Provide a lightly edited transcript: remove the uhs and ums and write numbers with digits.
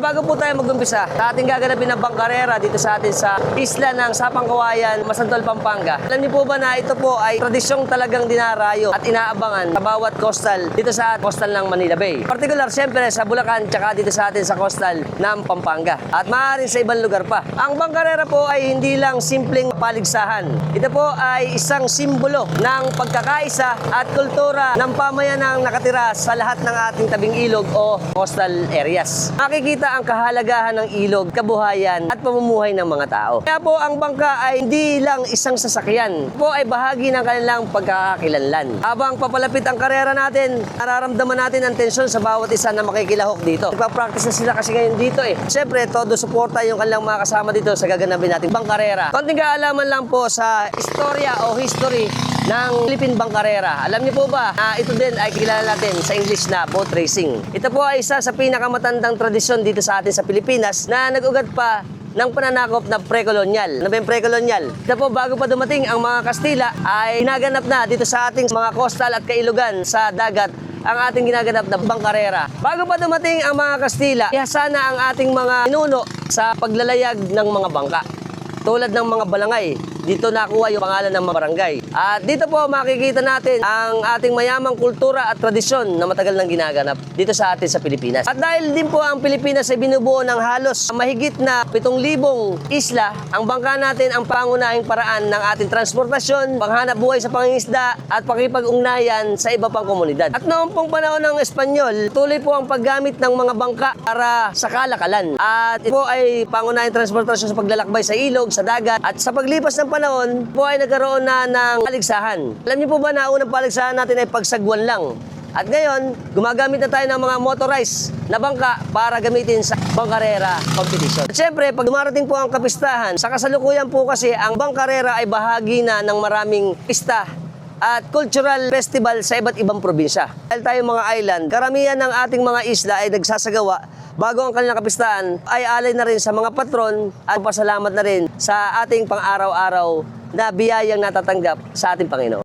Bago po tayo mag-umpisa sa ating gaganapin ng bangkarera dito sa atin sa isla ng Sapang Kawayan, Masantol, Pampanga. Alam niyo po ba na ito po ay tradisyong talagang dinarayo at inaabangan sa bawat coastal dito sa coastal ng Manila Bay. Particular siyempre sa Bulacan tsaka dito sa atin sa coastal ng Pampanga at maaaring sa ibang lugar pa. Ang bangkarera po ay hindi lang simpleng paligsahan. Ito po ay isang simbolo ng pagkakaisa at kultura ng pamayanang nakatira sa lahat ng ating tabing ilog o coastal areas. Makikita ang kahalagahan ng ilog, kabuhayan at pamumuhay ng mga tao. Kaya po ang bangka ay hindi lang isang sasakyan. Ito po ay bahagi ng kanilang pagkakakilanlan. Habang papalapit ang karera natin, nararamdaman natin ang tensyon sa bawat isa na makikilahok dito. Nagpa-practice na sila kasi ngayon dito eh. Siyempre, todo suporta yung kanilang mga kasama dito sa gaganapin natin bangkarera. Konting kaalaman lang po sa istorya o history ng Philippine Bangkarera. Alam niyo po ba na ito din ay kilala natin sa English na boat racing. Ito po ay isa sa pinakamatandang tradisyon dito sa atin sa Pilipinas na nag-ugat pa ng pananakop na pre-kolonyal. Ano ba yung pre-kolonyal? Ito po, bago pa dumating ang mga Kastila ay ginaganap na dito sa ating mga coastal at kailugan sa dagat ang ating ginaganap na bangkarera. Bago pa dumating ang mga Kastila, ihasa na ang ating mga ninuno sa paglalayag ng mga bangka. Tulad ng mga balangay, dito nakuha yung pangalan ng mga barangay. At dito po makikita natin ang ating mayamang kultura at tradisyon na matagal nang ginaganap dito sa atin sa Pilipinas. At dahil din po ang Pilipinas ay binubuo ng halos mahigit na 7,000 isla, ang bangka natin ang pangunahing paraan ng ating transportasyon, panghanap buhay sa pangingisda at pakipag-ugnayan sa iba pang komunidad. At noong pong panahon ng Espanyol, tuloy po ang paggamit ng mga bangka para sa kalakalan. At ito po ay pangunahing transportasyon sa paglalakbay sa ilog, sa dagat. At sa paglipas ng panahon, po ay nagkaroon na ng paligsahan. Alam niyo po ba na unang paligsahan natin ay pagsagwan lang? At ngayon, gumagamit na tayo ng mga motorized na bangka para gamitin sa bangkarera competition. At syempre, pag dumarating po ang kapistahan, sa kasalukuyan po kasi ang bangkarera ay bahagi na ng maraming pista at cultural festival sa iba't ibang probinsya. Dahil tayo mga island, karamihan ng ating mga isla ay nagsasagawa bago ang kanilang kapistahan ay alay na rin sa mga patron at pasalamat na rin sa ating pang-araw-araw na biyayang natatanggap sa ating Panginoon.